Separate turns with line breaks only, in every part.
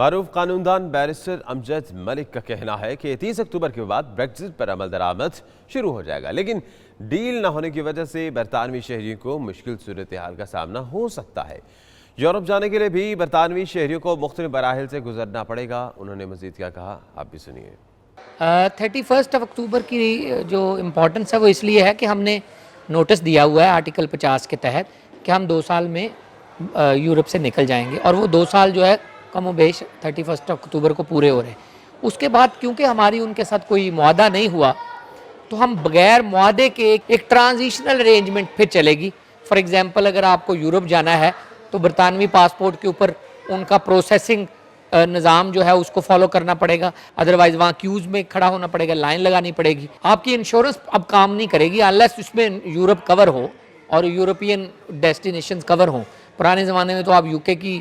معروف قانوندان بیرسٹر امجد ملک کا کہنا ہے کہ 30 اکتوبر کے بعد بریگزٹ پر عمل درآمد شروع ہو جائے گا، لیکن ڈیل نہ ہونے کی وجہ سے برطانوی شہریوں کو مشکل صورتحال کا سامنا ہو سکتا ہے۔ یورپ جانے کے لیے بھی برطانوی شہریوں کو مختلف مراحل سے گزرنا پڑے گا۔ انہوں نے مزید کیا کہا، آپ بھی سنیے۔
31 اکتوبر کی جو امپورٹنس ہے وہ اس لیے ہے کہ ہم نے نوٹس دیا ہوا ہے آرٹیکل 50 کے تحت کہ ہم 2 سال میں یورپ سے نکل جائیں گے، اور وہ 2 سال جو ہے کم و بیش 31 اکتوبر کو پورے ہو رہے ہیں۔ اس کے بعد کیونکہ ہماری ان کے ساتھ کوئی معاہدہ نہیں ہوا تو ہم بغیر معاہدے کے ایک ٹرانزیشنل ارینجمنٹ پھر چلے گی۔ فار ایگزامپل اگر آپ کو یورپ جانا ہے تو برطانوی پاسپورٹ کے اوپر ان کا پروسیسنگ نظام جو ہے اس کو فالو کرنا پڑے گا، ادروائز وہاں کیوز میں کھڑا ہونا پڑے گا، لائن لگانی پڑے گی۔ آپ کی انشورنس اب کام نہیں کرے گی انلیس اس میں یورپ کور ہو اور یورپین ڈیسٹینیشنز کور ہوں۔ پرانے زمانے میں تو آپ یو کے کی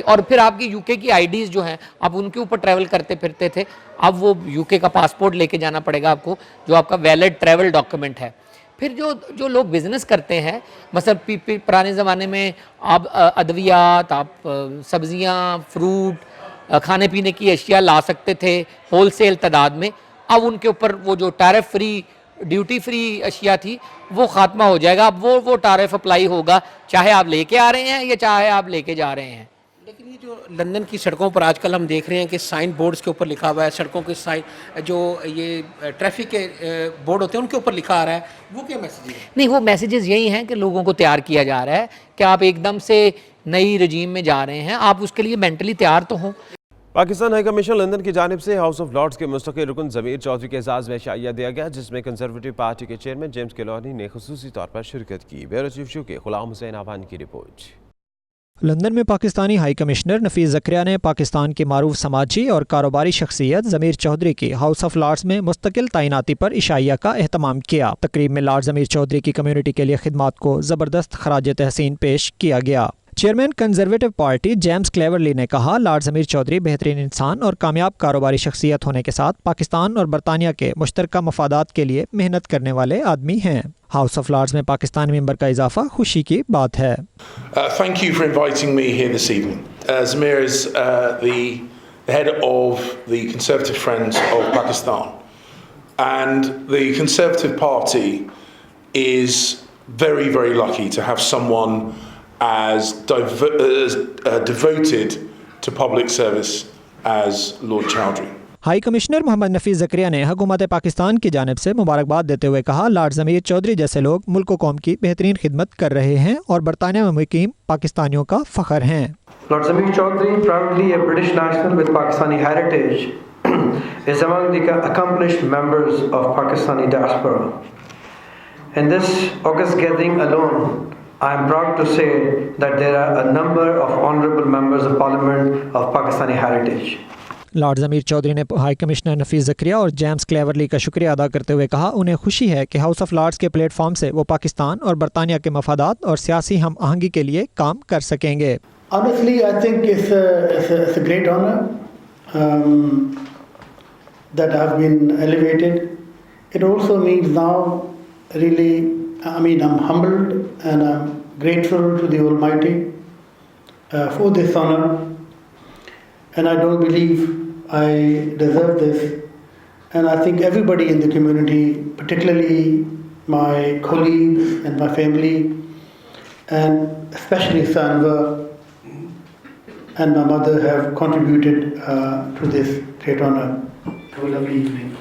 اور پھر آپ کی یو کے کی آئی ڈیز جو ہیں آپ ان کے اوپر ٹریول کرتے پھرتے تھے، اب وہ یو کے کا پاسپورٹ لے کے جانا پڑے گا آپ کو جو آپ کا ویلڈ ٹریول ڈاکیومنٹ ہے۔ پھر جو لوگ بزنس کرتے ہیں، مثلا پرانے زمانے میں آپ ادویات، آپ سبزیاں، فروٹ، کھانے پینے کی اشیاء لا سکتے تھے ہول سیل تعداد میں، اب ان کے اوپر وہ جو ٹیرف فری ڈیوٹی فری اشیاء تھی وہ خاتمہ ہو جائے گا۔ اب وہ ٹیرف اپلائی ہوگا چاہے آپ لے کے آ رہے ہیں یا چاہے آپ لے کے جا رہے ہیں۔
لیکن یہ جو لندن کی سڑکوں پر آج کل ہم دیکھ رہے ہیں کہ سائن بورڈز کے اوپر لکھا ہوا ہے، سڑکوں کے سائن جو یہ ٹریفک کے بورڈ ہوتے ہیں ان کے اوپر لکھا آ رہا ہے، وہ کیا میسیجز ہے؟
نہیں، وہ میسیجز یہی ہیں کہ لوگوں کو تیار کیا جا رہا ہے کہ آپ ایک دم سے نئی رجیم میں جا رہے ہیں، آپ اس کے لیے مینٹلی تیار تو ہوں۔
پاکستان ہائی کمیشن لندن کی جانب سے ہاؤس آف لارڈز کے مستقل رکن ضمیر چودھری کے اعزاز میں عشائیہ دیا گیا، جس میں کنزرویٹو پارٹی کے چیئرمین جیمز کیلونی نے خصوصی طور پر شرکت کی۔ بیورو چیف شو کے غلام حسین آوان کی رپورٹ۔
لندن میں پاکستانی ہائی کمشنر نفیس زکریا نے پاکستان کی معروف سماجی اور کاروباری شخصیت ضمیر چودھری کی ہاؤس آف لارڈز میں مستقل تعیناتی پر عشائیہ کا اہتمام کیا۔ تقریب میں لارڈ ضمیر چودھری کی کمیونٹی کے لیے خدمات کو زبردست خراج تحسین پیش کیا گیا۔ Chairman conservative party James cleverly نے کہا، لارڈ ضمیر چودھری بہترین انسان اور کامیاب کاروباری شخصیت ہونے کے ساتھ پاکستان اور برطانیہ کے مشترکہ مفادات کے لیے محنت کرنے والے آدمی ہیں۔ ہاؤس آف لارڈز میں پاکستانی ممبر کا اضافہ خوشی کی بات ہے۔
Thank you for inviting me here this evening. Zamir is the head of the Conservative Friends of Pakistan, and the Conservative Party is very, very lucky to have someone as devoted to public service as Lord Chowdhury.
High commissioner Muhammad Nafees Zakaria نے حکومت پاکستان کی جانب سے مبارکباد دیتے ہوئے کہا، lord ضمیر چودھری جیسے لوگ ملک و قوم کی بہترین خدمت کر رہے ہیں اور برطانیہ میں مقیم پاکستانیوں کا فخر ہیں۔
Lord Zamir Chaudhry, proudly a British national with Pakistani heritage, is among the accomplished members of Pakistani diaspora. In this August gathering alone, I am proud to say that there are a number of honourable members of Parliament of Pakistani heritage.
Lord ضمیر چودھری نے high commissioner نفیس زکریا اور James cleverly کا شکریہ ادا کرتے ہوئے کہا، انہیں خوشی ہے کہ ہاؤس آف لارڈز کے پلیٹ فارم سے وہ پاکستان اور برطانیہ کے مفادات اور سیاسی ہم آہنگی کے لیے کام کر سکیں گے۔
Honestly, I think it's a great honor that I've been elevated. It also means now really, I'm humbled and I'm grateful to the Almighty for this honor, and I don't believe I deserve this, and I think everybody in the community, particularly my colleagues and my family, and especially Sanva and my mother have contributed to this great honor. Have a lovely evening.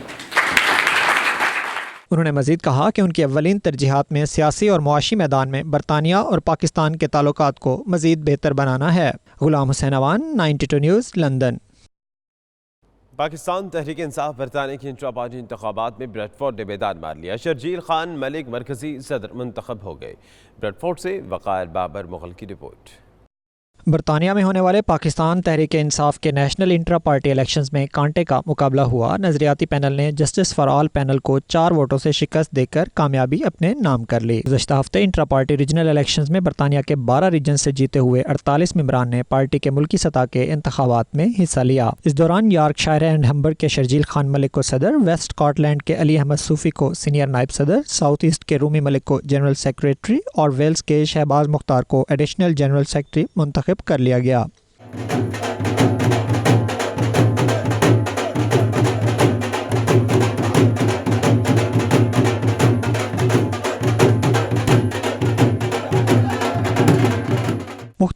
انہوں نے مزید کہا کہ ان کی اولین ترجیحات میں سیاسی اور معاشی میدان میں برطانیہ اور پاکستان کے تعلقات کو مزید بہتر بنانا ہے۔ غلام حسین آوان، 92 نیوز، لندن۔
پاکستان تحریک انصاف برطانیہ کی انٹرا پارٹی انتخابات میں بریڈ فورڈ نے میدان مار لیا۔ شرجیل خان ملک مرکزی صدر منتخب ہو گئے۔ بریڈ فورڈ سے وقار بابر مغل کی رپورٹ۔
برطانیہ میں ہونے والے پاکستان تحریک انصاف کے نیشنل انٹرا پارٹی الیکشنز میں کانٹے کا مقابلہ ہوا۔ نظریاتی پینل نے جسٹس فار آل پینل کو 4 ووٹوں سے شکست دے کر کامیابی اپنے نام کر لی۔ گزشتہ ہفتے انٹرا پارٹی ریجنل الیکشنز میں برطانیہ کے 12 ریجن سے جیتے ہوئے 48 ممبران نے پارٹی کے ملکی سطح کے انتخابات میں حصہ لیا۔ اس دوران یارک شائر اینڈ ہمبر کے شرجیل خان ملک کو صدر، ویسٹ اسکاٹ لینڈ کے علی احمد صوفی کو سینئر نائب صدر، ساؤتھ ایسٹ کے رومی ملک کو جنرل سیکریٹری اور ویلز کے شہباز مختار کو ایڈیشنل جنرل سیکریٹری منتخب کر لیا گیا۔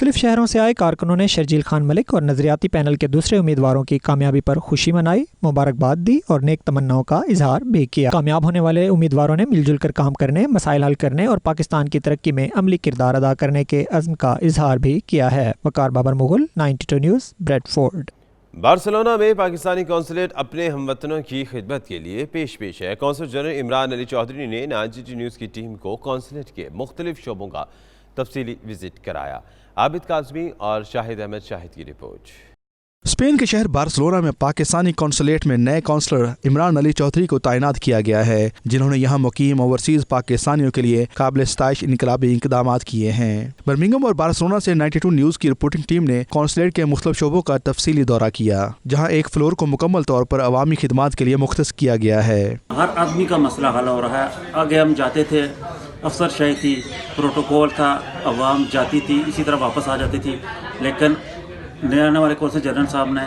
मुख्तलिफ शहरों से आए कारकुनों ने शर्जील खान मलिक और नजरियाती पैनल के दूसरे उम्मीदवारों की कामयाबी पर खुशी मनाई, मुबारकबाद दी और नेक तमन्नाओं का इजहार भी किया। कामयाब होने वाले उम्मीदवारों ने मिलजुल कर काम करने, मसाइल हल करने और पाकिस्तान की तरक्की में अमली किरदार अदा करने के अज़्म का इजहार भी किया है। Waqar Babar Mughal, 92 news, Bradford.
Barcelona में पाकिस्तानी कौंसलेट अपने हमवतनों की खिदमत के लिए पेश है। कौंसल जनरल इमरान अली चौधरी ने 92 न्यूज़ की टीम को कौंसलेट के मुख्तलिफ शोबों का तफसीली विजिट कराया। आबिद काज़मी और शाहिद अहमद शाहिद की रिपोर्ट।
स्पेन के शहर बार्सिलोना में पाकिस्तानी कौंसलेट में नए कौंसलर इमरान अली चौधरी को तैनात किया गया है, जिन्होंने यहां मुकीम ओवरसीज पाकिस्तानियों के लिए काबिल सताइश इनकलाबी इक़दाम किए हैं। बर्मिंघम और बार्सिलोना से 92 न्यूज़ की रिपोर्टिंग टीम ने कौंसलेट के मुख्तलिफ शोबों का तफसीली दौरा किया, जहां एक फ्लोर को मुकम्मल तौर पर अवामी खिदमात के लिए मुख्तस किया गया है।
हर आदमी का मसला हल हो रहा है। आगे हम जाते थे, अफसरशाही थी, प्रोटोकॉल था, अवाम जाती थी, इसी तरह वापस आ जाती थी, लेकिन नए आने वाले कौंसल जनरल साहब ने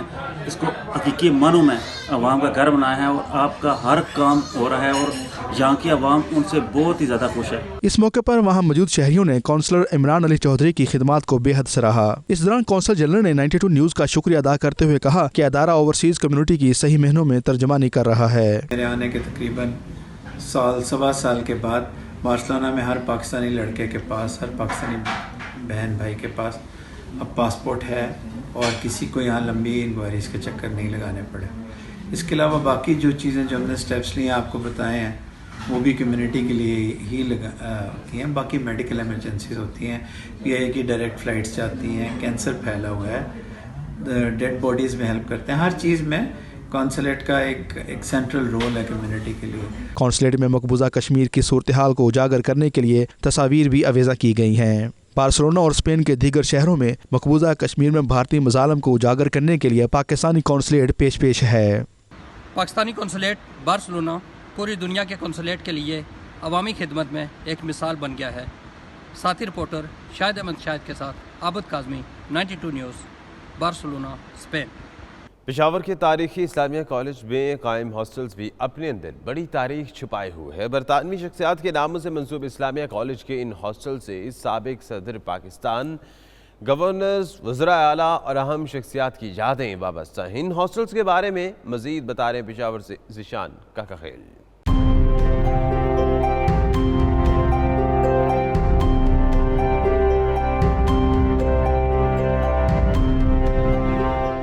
इसको हकीकी मानों में अवाम का घर बनाया है और आपका हर काम हो रहा है और यहाँ की अवाम उनसे बहुत ही ज़्यादा खुश है।
इस मौके पर वहाँ मौजूद शहरियों ने कौंसलर इमरान अली चौधरी की खिदमात को बेहद सराहा। इस दौरान कौंसल जनरल ने 92 न्यूज़ का शुक्रिया अदा करते हुए कहा कि अदारा ओवरसीज कम्युनिटी की सही महीनों में तर्जमानी कर रहा है।
मेरे आने के तकरीबन सवा साल के बाद बार्सिलोना में हर पाकिस्तानी लड़के के पास, हर पाकिस्तानी बहन भाई के पास अब पासपोर्ट है और किसी को यहाँ लंबी इंक्वायरीज़ के चक्कर नहीं लगाने पड़े। इसके अलावा बाकी जो चीज़ें जो हमने स्टेप्स लिए आपको बताए हैं वो भी कम्युनिटी के लिए ही की हैं। बाकी मेडिकल इमरजेंसीज होती हैं, PIA की डायरेक्ट फ़्लाइट्स जाती हैं, कैंसर फैला हुआ है, डेड बॉडीज़ में हेल्प करते हैं। हर चीज़ में कौंसलेट का एक सेंट्रल रोल है कम्युनिटी के लिए।
कौंसलेट में मकबूजा कश्मीर की सूरत हाल को उजागर करने के लिए तस्वीर भी अवेज़ा की गई हैं। बार्सिलोना और स्पेन के दीगर शहरों में मकबूजा कश्मीर में भारतीय मज़ालम को उजागर करने के लिए पाकिस्तानी कौंसलेट पेश है।
पाकिस्तानी कौंसलेट बार्सिलोना पूरी दुनिया के कौंसलेट के लिए अवामी खिदमत में एक मिसाल बन गया है। साथी रिपोर्टर शाहिद अहमद शाहिद के साथ Abid Kazmi, 92 news, Barcelona, Spain.
Peshawar के तारीखी इस्लामिया कॉलेज में कायम हॉस्टल्स भी अपने अंदर बड़ी तारीख छुपाए हुए है। बरतानवी शख्सियात के नामों से मंसूब इस्लामिया कॉलेज के इन हॉस्टल से साबिक सदर पाकिस्तान, गवर्नर्स, वज़रा आला और अहम शख्सियात की यादें वाबस्ता हैं। इन हॉस्टल्स के बारे में मज़ीद बता रहे हैं पेशावर से ज़ीशान काकाखेल।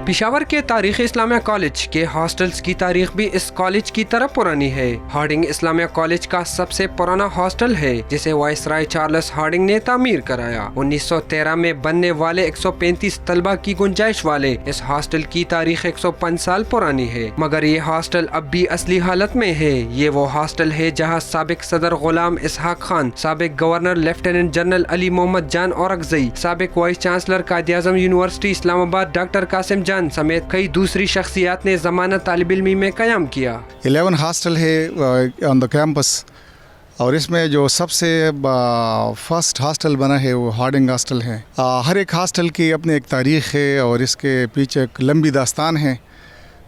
पेशावर के तारीखी इस्लामिया कॉलेज के हॉस्टल्स की तारीख भी इस कॉलेज की तरह पुरानी है। हार्डिंग इस्लामिया कॉलेज का सबसे पुराना हॉस्टल है, जिसे वाइसराय चार्ल्स हार्डिंग ने तामीर कराया। 1913 में बनने वाले 135 तलबा की गुंजाइश वाले इस हॉस्टल की तारीख 105 साल पुरानी है, मगर ये हॉस्टल अब भी असली हालत में है। ये वो हॉस्टल है जहाँ साबिक सदर गुलाम इसहाक खान, साबिक governor lieutenant general Ali Mohammad Jan Orakzai, साबिक vice chancellor Quaid-e-Azam university Islamabad doctor Qasim Jan समेत कई दूसरी शख्सियात ने ज़मानत तालिब इल्मी में क़याम किया।
11 हॉस्टल है ऑन द कैंपस और इसमें जो सबसे फर्स्ट हॉस्टल बना है वो हार्डिंग हॉस्टल है। हर एक हॉस्टल की अपनी एक तारीख़ है और इसके पीछे एक लंबी दास्तान है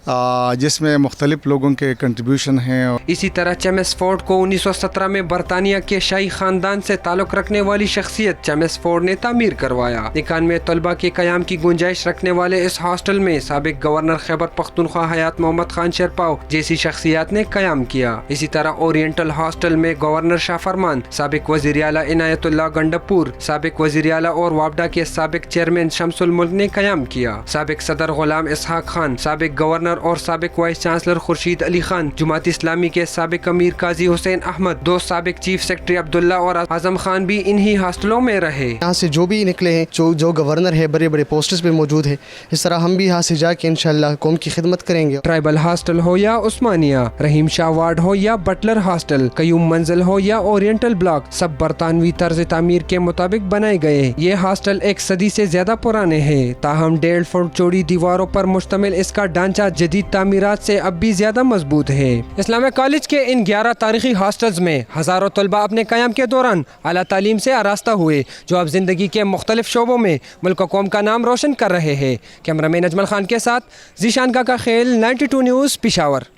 जिसमें मुख्तलिफ लोगों के कंट्रीब्यूशन हैं।
इसी तरह चेम्सफोर्ड को 1917 में बरतानिया के शाही खानदान से ताल्लुक़ रखने वाली शख्सियत चेम्सफोर्ड ने तामीर करवाया। 91 तलबा के क़याम की गुंजाइश रखने वाले इस हॉस्टल में साबिक गवर्नर खैबर पख्तूनख्वा हयात मोहम्मद खान शेरपाव जैसी शख्सियात ने क़याम किया। इसी तरह ओरिएंटल हॉस्टल में गवर्नर शाह फरमान, साबिक वज़ीर आला इनायतुल्लाह गंडपुर, साबिक वज़ीर आला और वापडा के साबिक चेयरमैन शमसुल मुल्क ने क़याम किया। साबिक सदर गुलाम इसहाक खान, साबिक गवर्नर और साबिक वाइस चांसलर खुर्शीद अली खान, जमात इस्लामी के साबिक अमीर काजी हुसैन अहमद, दो साबिक चीफ सेक्रेटरी अब्दुल्ला और आजम खान भी इन्हीं हॉस्टलों में रहे।
यहाँ से जो भी निकले हैं, जो गवर्नर है, बड़े बड़े पोस्टर्स पे मौजूद है। इस तरह हम भी यहाँ से जाके इंशाल्लाह कौम की खिदमत करेंगे।
ट्राइबल हॉस्टल हो या उस्मानिया, रहीम शाह वार्ड हो या बटलर हॉस्टल, कयूम मंजिल हो या ओरिएंटल ब्लॉक, सब बरतानवी तर्ज तामीर के मुताबिक बनाए गए। ये हॉस्टल 1 सदी से ज्यादा पुराने हैं, ताहम 1.5 फुट चौड़ी दीवारों पर मुश्तमिल इसका ढांचा जदीद तामीरात से अब भी ज्यादा मजबूत है। इस्लामिया कॉलेज के इन 11 तारीखी हॉस्टल्स में हजारों तलबा अपने क़याम के दौरान आला तालीम से आरास्ता हुए, जो अब जिंदगी के मुख्तलिफ शोबों में मुल्क और कौम का नाम रोशन कर रहे हैं। कैमरामैन अजमल खान के साथ ज़ीशान काकाखेल, 92 न्यूज़, पेशावर।